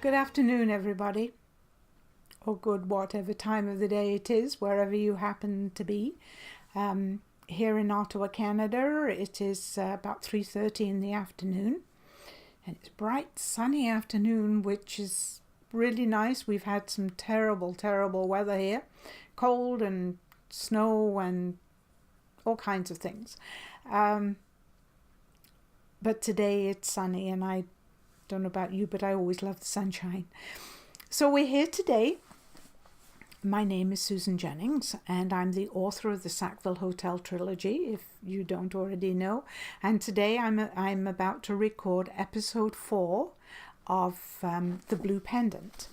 Good afternoon, everybody, or good whatever time of the day it is, wherever you happen to be. Here in Ottawa, Canada, it is about 3:30 in the afternoon, and it's bright, sunny afternoon, which is really nice. We've had some terrible weather here, cold and snow and all kinds of things. But today it's sunny, and I don't know about you, but I always love the sunshine. So we're here today. My name is Susan Jennings, and I'm the author of the Sackville Hotel trilogy, if you don't already know. And today I'm about to record episode 4 of The Blue Pendant.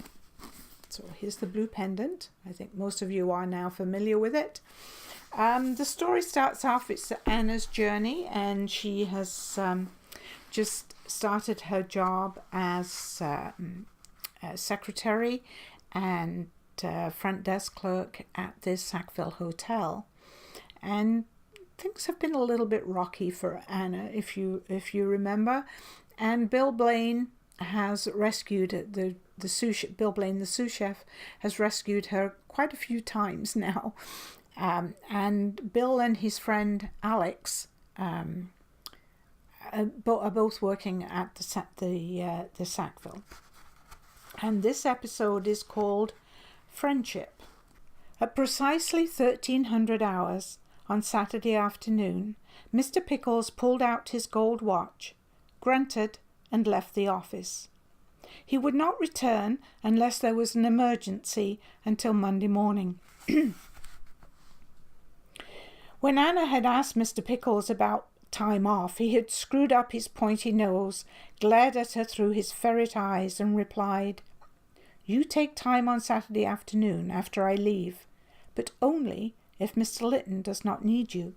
So here's The Blue Pendant. I think most of you are now familiar with it. The story starts off, it's Anna's journey, and she has just started her job as a secretary and front desk clerk at this Sackville Hotel, and things have been a little bit rocky for Anna, if you remember. And Bill Blaine has rescued Bill Blaine, the sous chef, has rescued her quite a few times now. And Bill and his friend Alex are both working at the Sackville. And this episode is called Friendship. At precisely 1300 hours on Saturday afternoon, Mr. Pickles pulled out his gold watch, grunted, and left the office. He would not return unless there was an emergency until Monday morning. When Anna had asked Mr. Pickles about time off, he had screwed up his pointy nose, glared at her through his ferret eyes, and replied, "You take time on Saturday afternoon after I leave, but only if Mr. Lytton does not need you."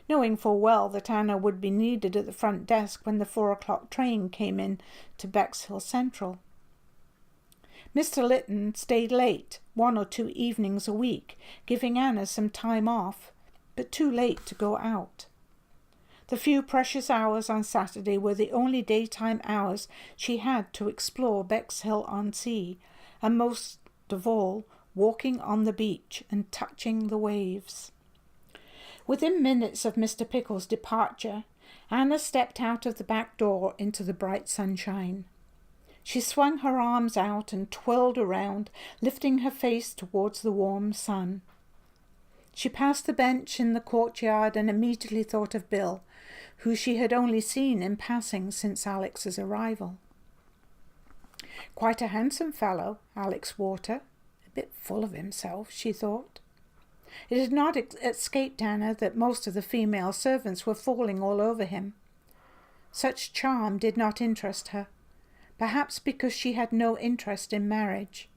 Knowing full well that Anna would be needed at the front desk when the 4 o'clock train came in to Bexhill Central. Mr. Lytton stayed late 1 or 2 evenings a week, giving Anna some time off, but too late to go out. The few precious hours on Saturday were the only daytime hours she had to explore Bexhill-on-Sea, and most of all, walking on the beach and touching the waves. Within minutes of Mr. Pickles' departure, Anna stepped out of the back door into the bright sunshine. She swung her arms out and twirled around, lifting her face towards the warm sun. She passed the bench in the courtyard and immediately thought of Bill, who she had only seen in passing since Alex's arrival. Quite a handsome fellow, Alex Water, a bit full of himself, she thought. It had not escaped Anna that most of the female servants were falling all over him. Such charm did not interest her, perhaps because she had no interest in marriage.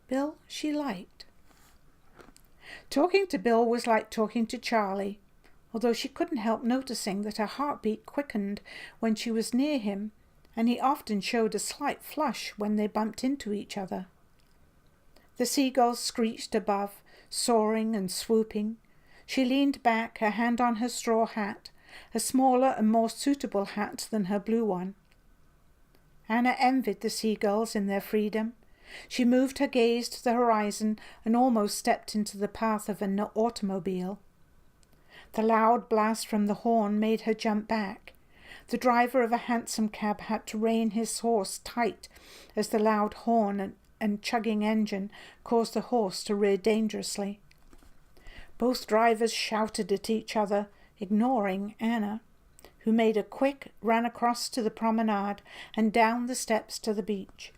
Bill she liked. Talking to Bill was like talking to Charlie, although she couldn't help noticing that her heartbeat quickened when she was near him, and he often showed a slight flush when they bumped into each other. The seagulls screeched above, soaring and swooping. She leaned back, her hand on her straw hat, a smaller and more suitable hat than her blue one. Anna envied the seagulls in their freedom. She moved her gaze to the horizon and almost stepped into the path of an automobile. The loud blast from the horn made her jump back. The driver of a hansom cab had to rein his horse tight as the loud horn and chugging engine caused the horse to rear dangerously. Both drivers shouted at each other, ignoring Anna, who made a quick run across to the promenade and down the steps to the beach.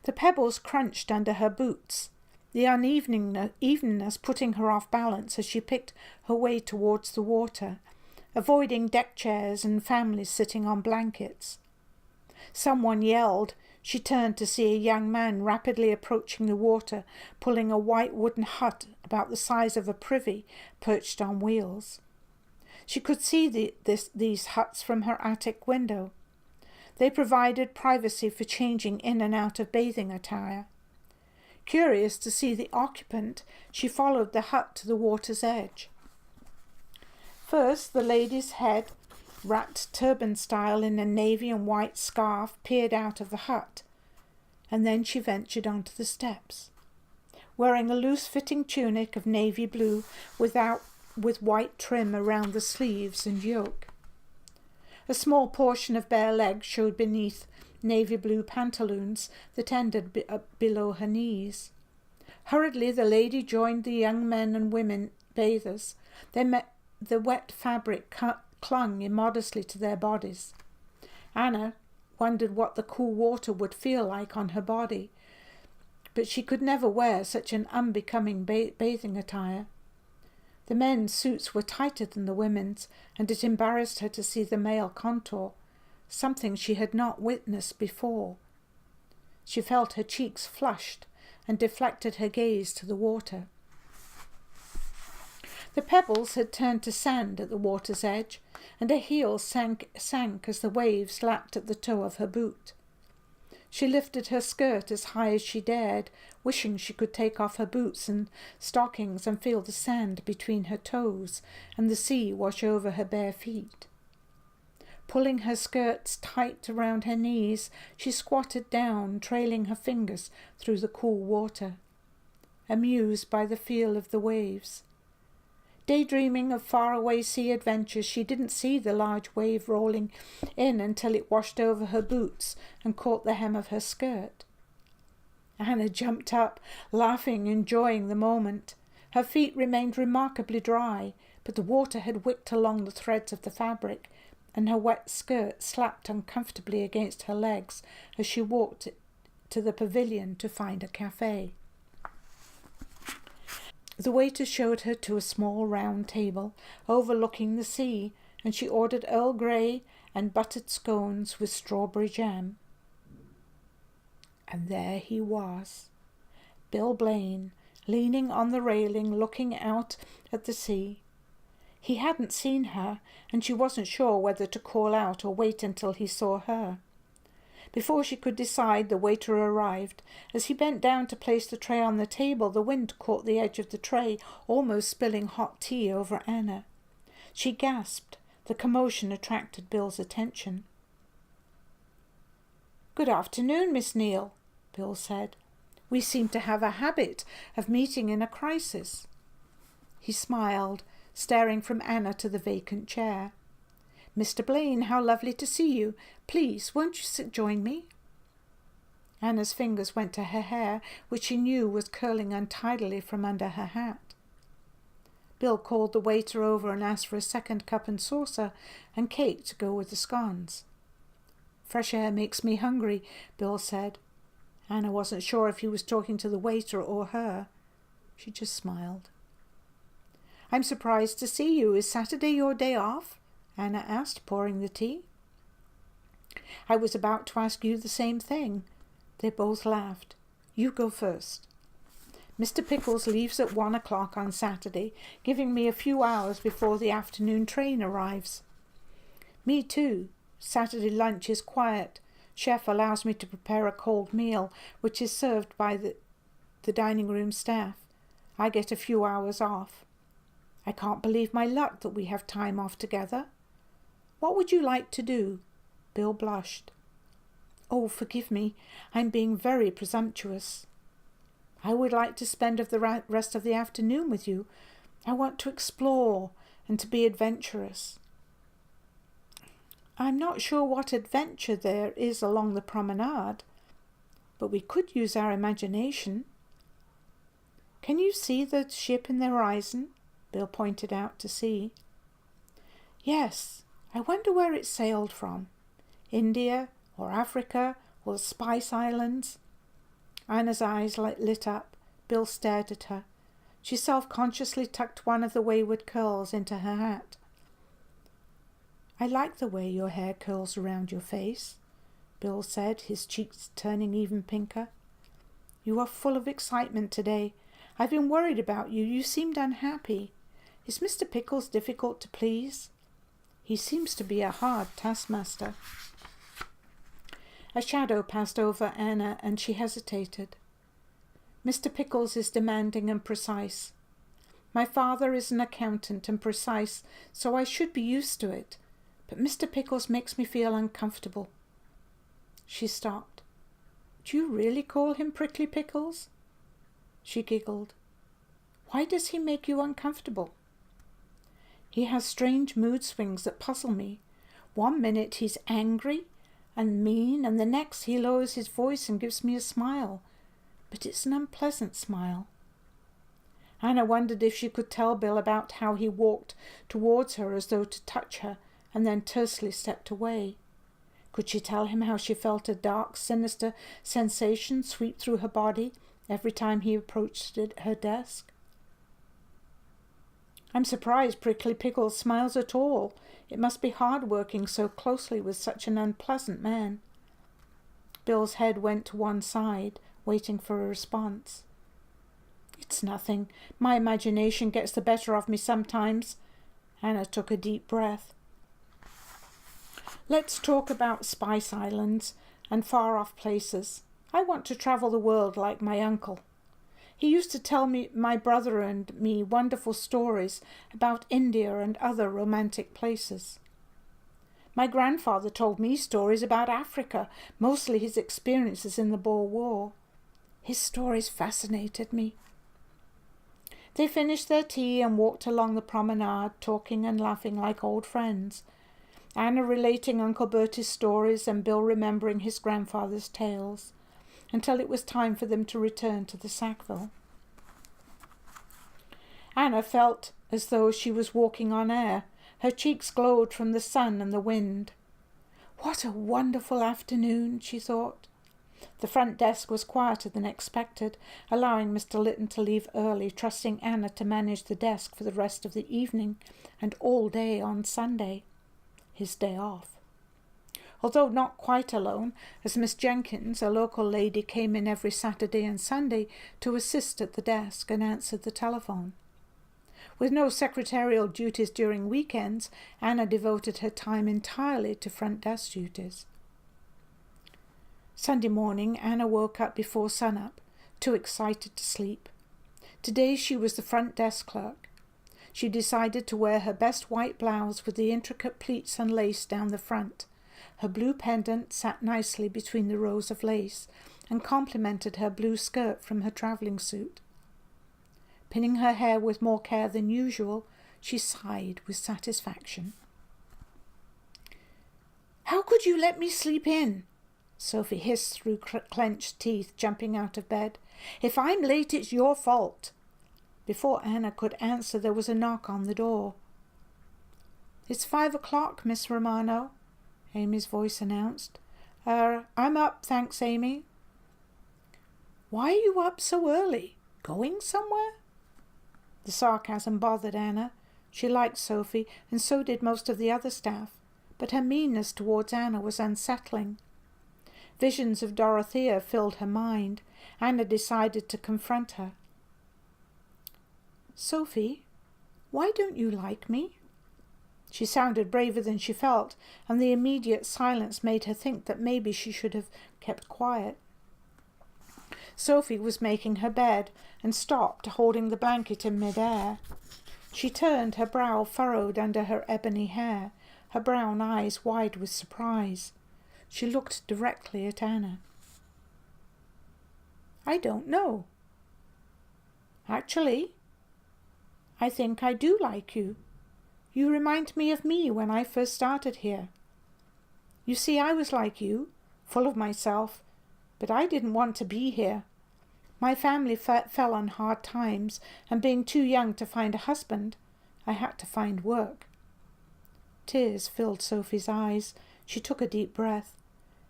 The pebbles crunched under her boots, the unevenness putting her off balance as she picked her way towards the water, avoiding deck chairs and families sitting on blankets. Someone yelled. She turned to see a young man rapidly approaching the water, pulling a white wooden hut about the size of a privy perched on wheels. She could see these huts from her attic window. They provided privacy for changing in and out of bathing attire. Curious to see the occupant, she followed the hut to the water's edge. First, the lady's head wrapped turban style in a navy and white scarf, peered out of the hut, and then she ventured onto the steps. Wearing a loose-fitting tunic of navy blue with white trim around the sleeves and yoke. A small portion of bare leg showed beneath navy blue pantaloons that ended below her knees. Hurriedly the lady joined the young men and women bathers. The wet fabric clung immodestly to their bodies. Anna wondered what the cool water would feel like on her body, but she could never wear such an unbecoming bathing attire. The men's suits were tighter than the women's, and it embarrassed her to see the male contour, something she had not witnessed before. She felt her cheeks flushed and deflected her gaze to the water. The pebbles had turned to sand at the water's edge, and her heels sank as the waves lapped at the toe of her boot. She lifted her skirt as high as she dared, wishing she could take off her boots and stockings and feel the sand between her toes and the sea wash over her bare feet. Pulling her skirts tight around her knees, she squatted down, trailing her fingers through the cool water, amused by the feel of the waves. Daydreaming of faraway sea adventures, she didn't see the large wave rolling in until it washed over her boots and caught the hem of her skirt. Anna jumped up, laughing, enjoying the moment. Her feet remained remarkably dry, but the water had wicked along the threads of the fabric, and her wet skirt slapped uncomfortably against her legs as she walked to the pavilion to find a cafe. The waiter showed her to a small round table overlooking the sea, and she ordered Earl Grey and buttered scones with strawberry jam. And there he was, Bill Blaine, leaning on the railing, looking out at the sea. He hadn't seen her, and she wasn't sure whether to call out or wait until he saw her. Before she could decide, the waiter arrived. As he bent down to place the tray on the table, the wind caught the edge of the tray, almost spilling hot tea over Anna. She gasped. The commotion attracted Bill's attention. "Good afternoon, Miss Neal," Bill said. "We seem to have a habit of meeting in a crisis." He smiled, staring from Anna to the vacant chair. "Mr. Blaine, how lovely to see you. Please, won't you join me?" Anna's fingers went to her hair, which she knew was curling untidily from under her hat. Bill called the waiter over and asked for a second cup and saucer and cake to go with the scones. "Fresh air makes me hungry," Bill said. Anna wasn't sure if he was talking to the waiter or her. She just smiled. "I'm surprised to see you. Is Saturday your day off?" Anna asked, pouring the tea. "I was about to ask you the same thing." They both laughed. "You go first." "Mr. Pickles leaves at 1 o'clock on Saturday, giving me a few hours before the afternoon train arrives." "Me too. Saturday lunch is quiet. Chef allows me to prepare a cold meal, which is served by the dining room staff. I get a few hours off. I can't believe my luck that we have time off together. What would you like to do?" Bill blushed. "Oh, forgive me. I'm being very presumptuous." "I would like to spend the rest of the afternoon with you. I want to explore and to be adventurous." "I'm not sure what adventure there is along the promenade, but we could use our imagination." "Can you see the ship in the horizon?" Bill pointed out to sea. "Yes. I wonder where it sailed from. India or Africa or the Spice Islands?" Anna's eyes lit up. Bill stared at her. She self-consciously tucked one of the wayward curls into her hat. "I like the way your hair curls around your face," Bill said, his cheeks turning even pinker. "You are full of excitement today. I've been worried about you. You seemed unhappy. Is Mr. Pickles difficult to please?" "He seems to be a hard taskmaster." A shadow passed over Anna, and she hesitated. "Mr. Pickles is demanding and precise. My father is an accountant and precise, so I should be used to it. But Mr. Pickles makes me feel uncomfortable. She stopped. Do you really call him Prickly Pickles? She giggled. Why does he make you uncomfortable? He has strange mood swings that puzzle me. One minute he's angry and mean, and the next he lowers his voice and gives me a smile. But it's an unpleasant smile. Anna wondered if she could tell Bill about how he walked towards her as though to touch her, and then tersely stepped away. Could she tell him how she felt a dark, sinister sensation sweep through her body every time he approached her desk? I'm surprised Prickly Pickles smiles at all. It must be hard working so closely with such an unpleasant man. Bill's head went to one side, waiting for a response. It's nothing. My imagination gets the better of me sometimes. Anna took a deep breath. Let's talk about Spice Islands and far-off places. I want to travel the world like my uncle. He used to tell my brother and me wonderful stories about India and other romantic places. My grandfather told me stories about Africa, mostly his experiences in the Boer War. His stories fascinated me. They finished their tea and walked along the promenade, talking and laughing like old friends. Anna relating Uncle Bertie's stories and Bill remembering his grandfather's tales, until it was time for them to return to the Sackville. Anna felt as though she was walking on air. Her cheeks glowed from the sun and the wind. What a wonderful afternoon, she thought. The front desk was quieter than expected, allowing Mr. Lytton to leave early, trusting Anna to manage the desk for the rest of the evening and all day on Sunday, his day off. Although not quite alone, as Miss Jenkins, a local lady, came in every Saturday and Sunday to assist at the desk and answered the telephone. With no secretarial duties during weekends, Anna devoted her time entirely to front desk duties. Sunday morning, Anna woke up before sunup, too excited to sleep. Today she was the front desk clerk. She decided to wear her best white blouse with the intricate pleats and lace down the front. Her blue pendant sat nicely between the rows of lace and complemented her blue skirt from her travelling suit. Pinning her hair with more care than usual, she sighed with satisfaction. "How could you let me sleep in?" Sophie hissed through clenched teeth, jumping out of bed. "If I'm late, it's your fault." Before Anna could answer, there was a knock on the door. "It's 5 o'clock, Miss Romano," Amy's voice announced. I'm up, thanks, Amy." "Why are you up so early? Going somewhere?" The sarcasm bothered Anna. She liked Sophie, and so did most of the other staff, but her meanness towards Anna was unsettling. Visions of Dorothea filled her mind. Anna decided to confront her. "Sophie, why don't you like me?" She sounded braver than she felt, and the immediate silence made her think that maybe she should have kept quiet. Sophie was making her bed and stopped, holding the blanket in mid-air. She turned, her brow furrowed under her ebony hair, her brown eyes wide with surprise. She looked directly at Anna. "I don't know. Actually, I think I do like you. You remind me of me when I first started here. You see, I was like you, full of myself, but I didn't want to be here. My family fell on hard times, and being too young to find a husband, I had to find work." Tears filled Sophie's eyes. She took a deep breath.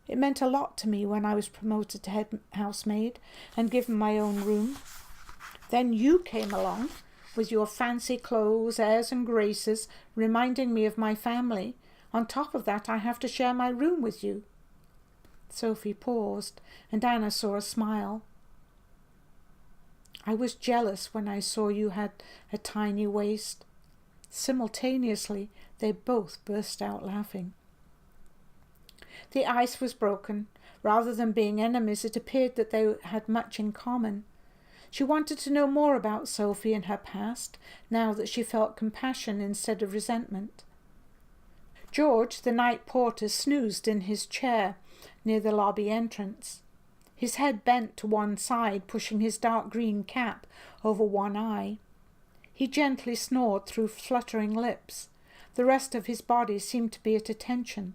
"It meant a lot to me when I was promoted to head housemaid and given my own room. Then you came along with your fancy clothes, airs and graces, reminding me of my family. On top of that, I have to share my room with you." Sophie paused, and Anna saw a smile. "I was jealous when I saw you had a tiny waist." Simultaneously, they both burst out laughing. The ice was broken. Rather than being enemies, it appeared that they had much in common. She wanted to know more about Sophie and her past, now that she felt compassion instead of resentment. George, the night porter, snoozed in his chair near the lobby entrance. His head bent to one side, pushing his dark green cap over one eye. He gently snored through fluttering lips. The rest of his body seemed to be at attention,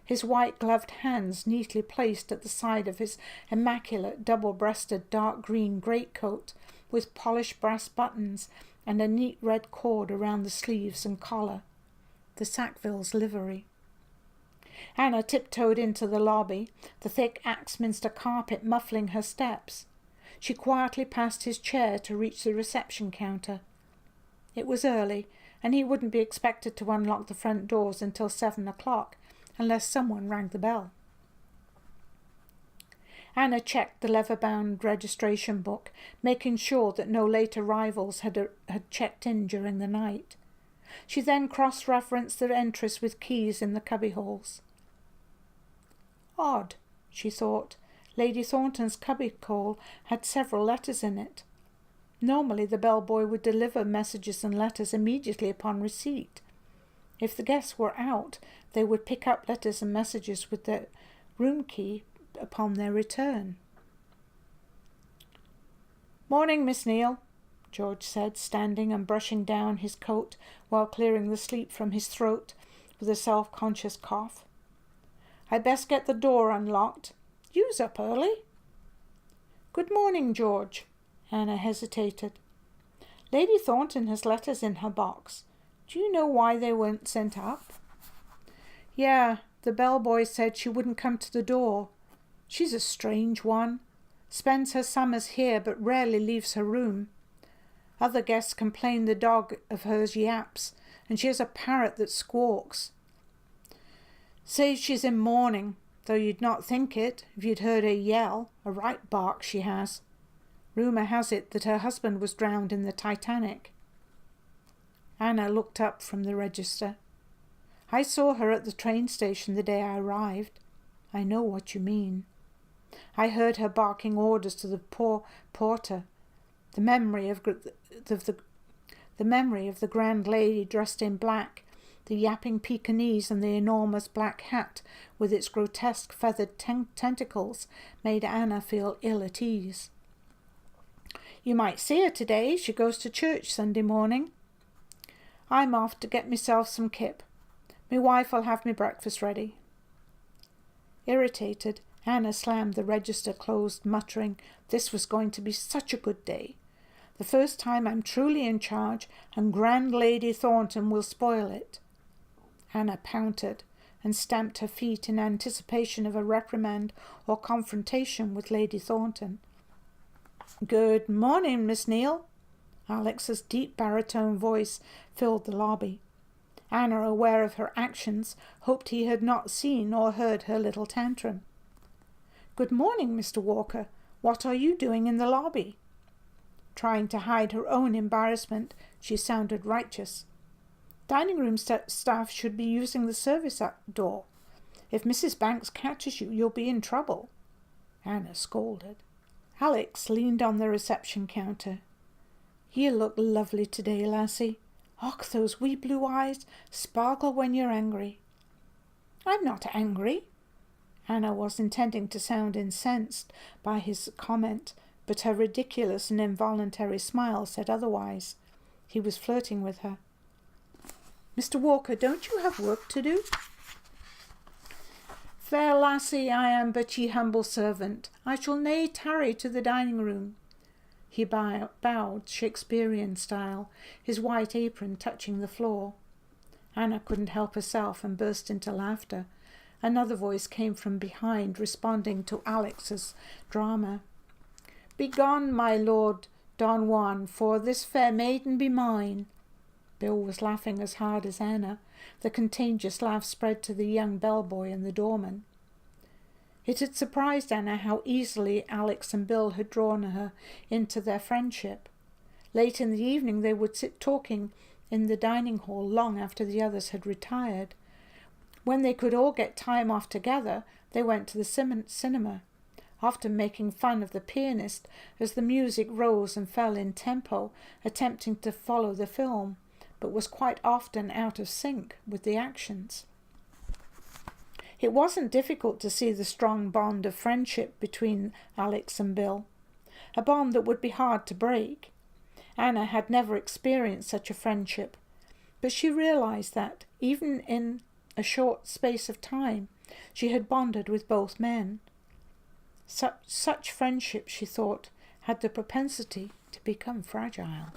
his white-gloved hands neatly placed at the side of his immaculate double-breasted dark green greatcoat with polished brass buttons and a neat red cord around the sleeves and collar, the Sackville's livery. Anna tiptoed into the lobby, the thick Axminster carpet muffling her steps. She quietly passed his chair to reach the reception counter. It was early, and he wouldn't be expected to unlock the front doors until 7 o'clock, unless someone rang the bell. Anna checked the leather-bound registration book, making sure that no late arrivals had checked in during the night. She then cross-referenced the entries with keys in the cubbyholes. Odd, she thought. Lady Thornton's cubbyhole had several letters in it. Normally the bellboy would deliver messages and letters immediately upon receipt. If the guests were out, they would pick up letters and messages with their room key upon their return. "Morning, Miss Neal," George said, standing and brushing down his coat while clearing the sleep from his throat with a self-conscious cough. "I'd best get the door unlocked. You's up early." "Good morning, George." Anna hesitated. "Lady Thornton has letters in her box. Do you know why they weren't sent up?" "Yeah, the bellboy said she wouldn't come to the door. She's a strange one. Spends her summers here but rarely leaves her room. Other guests complain the dog of hers yaps, and she has a parrot that squawks. Says she's in mourning, though you'd not think it if you'd heard her yell. A right bark she has. Rumour has it that her husband was drowned in the Titanic." Anna looked up from the register. "I saw her at the train station the day I arrived. I know what you mean. I heard her barking orders to the poor porter. The memory of the grand lady dressed in black, the yapping Pekingese and the enormous black hat with its grotesque feathered tentacles made Anna feel ill at ease. You might see her today. She goes to church Sunday morning. I'm off to get myself some kip. Me wife'll have me breakfast ready." Irritated, Anna slammed the register closed, muttering, "This was going to be such a good day. The first time I'm truly in charge, and grand Lady Thornton will spoil it." Anna pouted and stamped her feet in anticipation of a reprimand or confrontation with Lady Thornton. "Good morning, Miss Neal." Alex's deep baritone voice filled the lobby. Anna, aware of her actions, hoped he had not seen or heard her little tantrum. "Good morning, Mr. Walker. What are you doing in the lobby?" Trying to hide her own embarrassment, she sounded righteous. "Dining room staff should be using the service door. If Mrs. Banks catches you, you'll be in trouble." Anna scolded. Alex leaned on the reception counter. "You look lovely today, lassie. Och, those wee blue eyes sparkle when you're angry." "I'm not angry." Anna was intending to sound incensed by his comment, but her ridiculous and involuntary smile said otherwise. He was flirting with her. "Mr. Walker, don't you have work to do?" "Fair lassie, I am but ye humble servant. I shall nae tarry to the dining room." He bowed Shakespearean style, his white apron touching the floor. Anna couldn't help herself and burst into laughter. Another voice came from behind, responding to Alex's drama. "Begone, my lord Don Juan, for this fair maiden be mine." Bill was laughing as hard as Anna. The contagious laugh spread to the young bellboy and the doorman. It had surprised Anna how easily Alex and Bill had drawn her into their friendship. Late in the evening they would sit talking in the dining hall long after the others had retired. When they could all get time off together, they went to the cinema, often making fun of the pianist as the music rose and fell in tempo, attempting to follow the film, but was quite often out of sync with the actions. It wasn't difficult to see the strong bond of friendship between Alex and Bill, a bond that would be hard to break. Anna had never experienced such a friendship, but she realized that, even in a short space of time, she had bonded with both men. Such friendship, she thought, had the propensity to become fragile.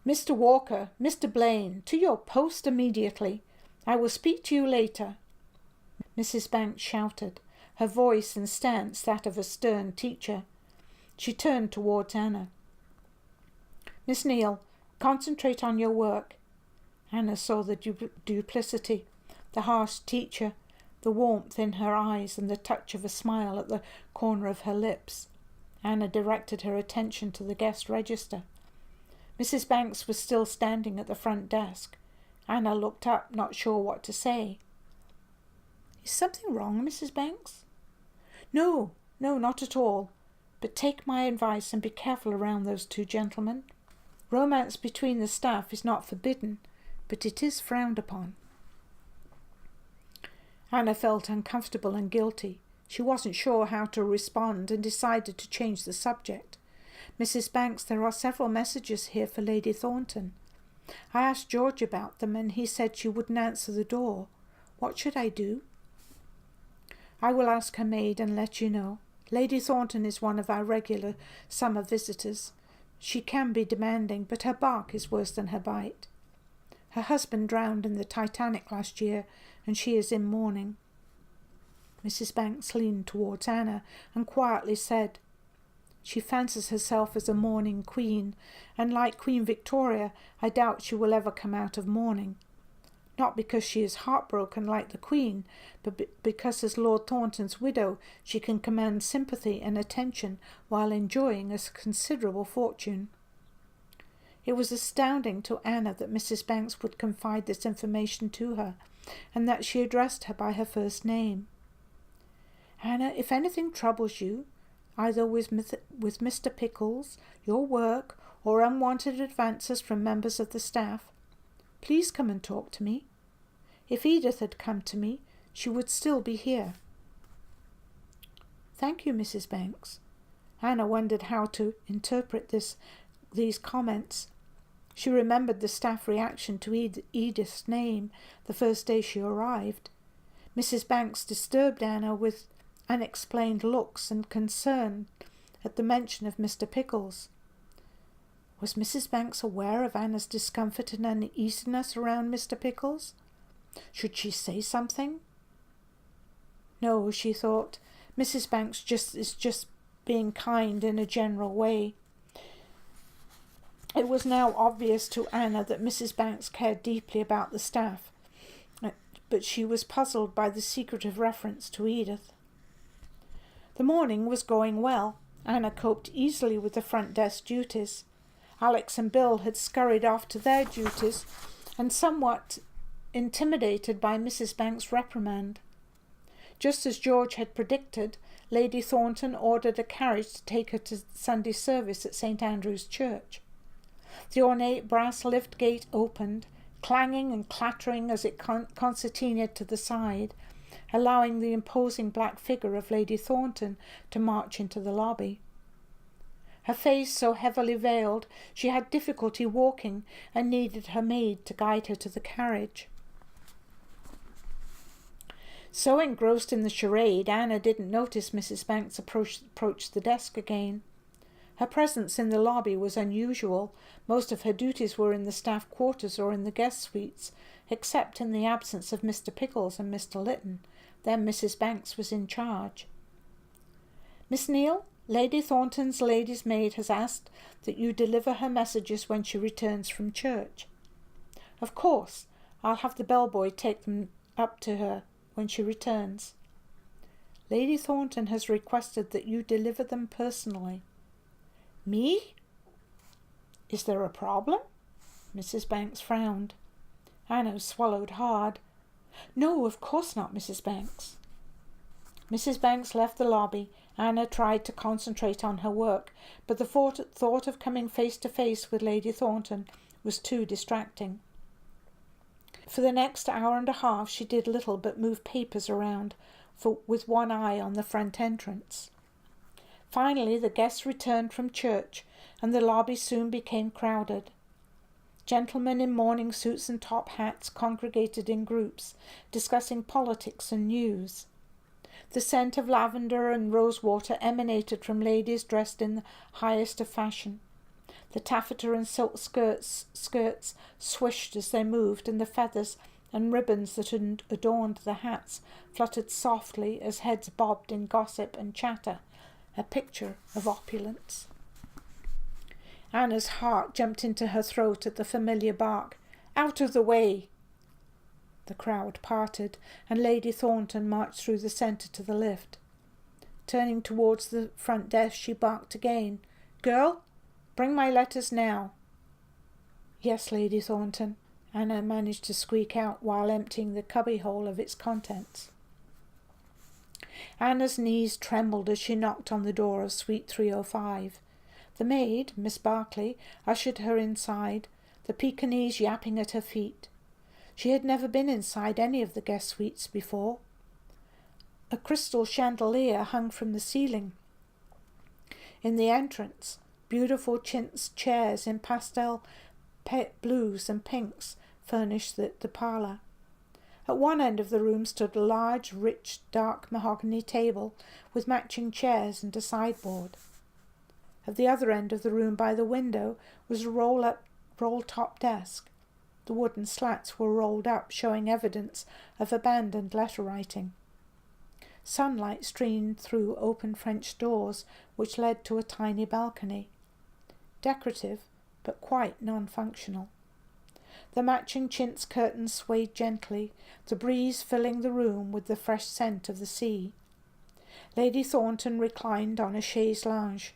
"Mr. Walker, Mr. Blaine, to your post immediately. I will speak to you later," Mrs. Banks shouted, her voice and stance that of a stern teacher. She turned towards Anna. "Miss Neal, concentrate on your work." Anna saw the duplicity, the harsh teacher, the warmth in her eyes and the touch of a smile at the corner of her lips. Anna directed her attention to the guest register. Mrs. Banks was still standing at the front desk. Anna looked up, not sure what to say. "Is something wrong, Mrs. Banks?" No, not at all. But take my advice and be careful around those two gentlemen. Romance between the staff is not forbidden, but it is frowned upon." Anna felt uncomfortable and guilty. She wasn't sure how to respond and decided to change the subject. "Mrs. Banks, there are several messages here for Lady Thornton. I asked George about them and he said she wouldn't answer the door. What should I do?" "I will ask her maid and let you know. Lady Thornton is one of our regular summer visitors. She can be demanding, but her bark is worse than her bite. Her husband drowned in the Titanic last year, and she is in mourning." Mrs. Banks leaned towards Anna and quietly said, "She fancies herself as a mourning queen, and like Queen Victoria, I doubt she will ever come out of mourning. Not because she is heartbroken like the Queen, but because as Lord Thornton's widow she can command sympathy and attention while enjoying a considerable fortune." It was astounding to Anna that Mrs. Banks would confide this information to her, and that she addressed her by her first name. "Anna, if anything troubles you, either with Mr. Pickles, your work, or unwanted advances from members of the staff, please come and talk to me. If Edith had come to me, she would still be here." "Thank you, Mrs. Banks." Anna wondered how to interpret these comments. She remembered the staff reaction to Edith's name the first day she arrived. Mrs. Banks disturbed Anna with unexplained looks and concern at the mention of Mr. Pickles. Was Mrs. Banks aware of Anna's discomfort and uneasiness around Mr. Pickles? Should she say something? No, she thought, Mrs. Banks is just being kind in a general way. It was now obvious to Anna that Mrs. Banks cared deeply about the staff, but she was puzzled by the secretive reference to Edith. The morning was going well. Anna coped easily with the front desk duties. Alex and Bill had scurried off to their duties, and somewhat intimidated by Mrs. Banks' reprimand. Just as George had predicted, Lady Thornton ordered a carriage to take her to Sunday service at St. Andrew's Church. The ornate brass lift gate opened, clanging and clattering as it concertinaed to the side, allowing the imposing black figure of Lady Thornton to march into the lobby. Her face so heavily veiled, she had difficulty walking and needed her maid to guide her to the carriage. So engrossed in the charade, Anna didn't notice Mrs. Banks approach the desk again. Her presence in the lobby was unusual. Most of her duties were in the staff quarters or in the guest suites, except in the absence of Mr. Pickles and Mr. Lytton. Then Mrs. Banks was in charge. "Miss Neal, Lady Thornton's lady's maid has asked that you deliver her messages when she returns from church. Of course, I'll have the bellboy take them up to her when she returns. Lady Thornton has requested that you deliver them personally." "Me? Is there a problem?" Mrs. Banks frowned. Anna swallowed hard. "No, of course not, Mrs. Banks." Mrs. Banks left the lobby. Anna tried to concentrate on her work, but the thought of coming face to face with Lady Thornton was too distracting. For the next hour and a half she did little but move papers around, with one eye on the front entrance. Finally the guests returned from church, and the lobby soon became crowded. Gentlemen in morning suits and top hats congregated in groups, discussing politics and news. The scent of lavender and rosewater emanated from ladies dressed in the highest of fashion. The taffeta and silk skirts swished as they moved, and the feathers and ribbons that adorned the hats fluttered softly as heads bobbed in gossip and chatter, a picture of opulence. Anna's heart jumped into her throat at the familiar bark. "Out of the way!" The crowd parted, and Lady Thornton marched through the centre to the lift. Turning towards the front desk, she barked again. "Girl, bring my letters now." "Yes, Lady Thornton," Anna managed to squeak out while emptying the cubbyhole of its contents. Anna's knees trembled as she knocked on the door of Suite 305. The maid, Miss Barclay, ushered her inside, the Pekingese yapping at her feet. She had never been inside any of the guest suites before. A crystal chandelier hung from the ceiling. In the entrance, beautiful chintz chairs in pastel blues and pinks furnished the parlour. At one end of the room stood a large, rich, dark mahogany table with matching chairs and a sideboard. At the other end of the room by the window was a roll-top desk. The wooden slats were rolled up, showing evidence of abandoned letter-writing. Sunlight streamed through open French doors, which led to a tiny balcony. Decorative, but quite non-functional. The matching chintz curtains swayed gently, the breeze filling the room with the fresh scent of the sea. Lady Thornton reclined on a chaise lounge.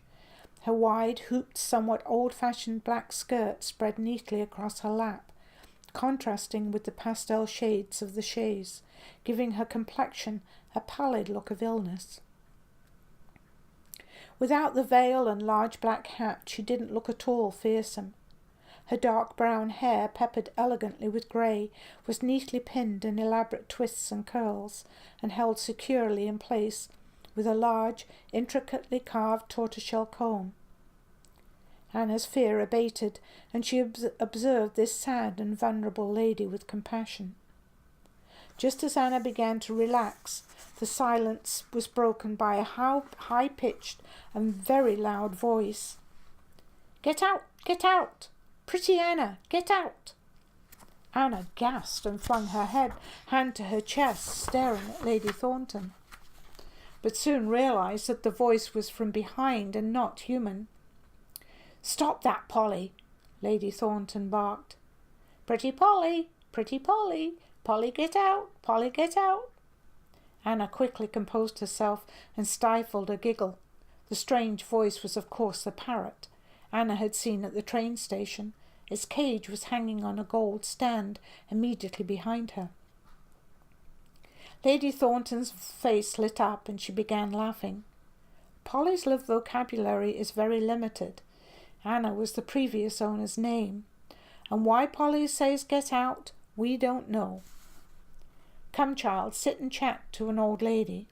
Her wide, hooped, somewhat old-fashioned black skirt spread neatly across her lap, contrasting with the pastel shades of the chaise, giving her complexion a pallid look of illness. Without the veil and large black hat, she didn't look at all fearsome. Her dark brown hair, peppered elegantly with grey, was neatly pinned in elaborate twists and curls, and held securely in place with a large, intricately carved tortoiseshell comb. Anna's fear abated, and she observed this sad and vulnerable lady with compassion. Just as Anna began to relax, the silence was broken by a high-pitched and very loud voice. "Get out! Get out! Pretty Anna, get out!" Anna gasped and flung her hand to her chest, staring at Lady Thornton, but soon realised that the voice was from behind and not human. "Stop that, Polly!" Lady Thornton barked. "Pretty Polly! Pretty Polly! Polly, get out! Polly, get out!" Anna quickly composed herself and stifled a giggle. The strange voice was, of course, the parrot Anna had seen at the train station. Its cage was hanging on a gold stand immediately behind her. Lady Thornton's face lit up and she began laughing. Polly's vocabulary is very limited. Anna was the previous owner's name, and why Polly says get out, we don't know. "Come, child, sit and chat to an old lady,"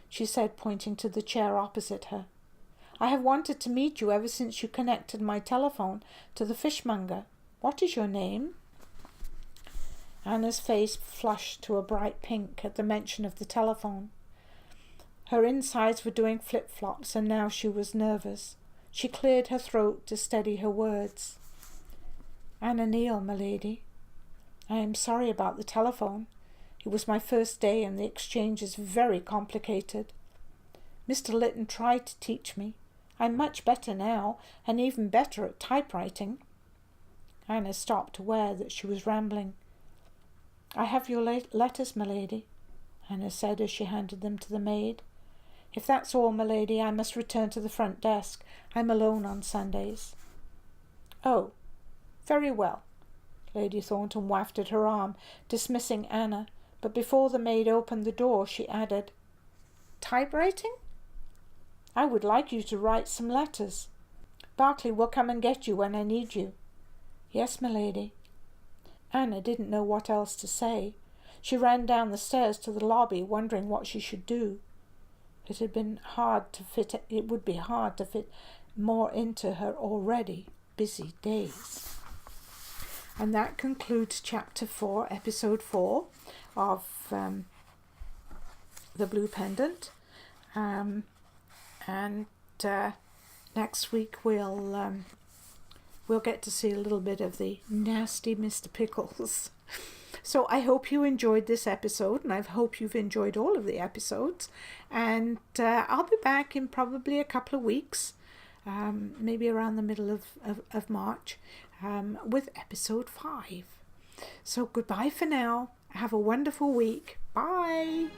she said, pointing to the chair opposite her. "I have wanted to meet you ever since you connected my telephone to the fishmonger. What is your name?" Anna's face flushed to a bright pink at the mention of the telephone. Her insides were doing flip-flops, and now she was nervous. She cleared her throat to steady her words. "Anna Neal, my lady. I am sorry about the telephone. It was my first day and the exchange is very complicated. Mr. Lytton tried to teach me. I'm much better now, and even better at typewriting." Anna stopped, aware that she was rambling. "I have your letters, my lady," Anna said as she handed them to the maid. "If that's all, my lady, I must return to the front desk. I'm alone on Sundays." "Oh, very well." Lady Thornton wafted her arm, dismissing Anna, but before the maid opened the door, she added, "Typewriting? I would like you to write some letters. Barclay will come and get you when I need you." "Yes, my lady." Anna didn't know what else to say. She ran down the stairs to the lobby, wondering what she should do. It would be hard to fit more into her already busy days. And that concludes Chapter 4, Episode 4 of The Blue Pendant. Next week we'll get to see a little bit of the nasty Mr. Pickles. So I hope you enjoyed this episode, and I hope you've enjoyed all of the episodes. And I'll be back in probably a couple of weeks, maybe around the middle of March, with episode 5. So goodbye for now. Have a wonderful week. Bye.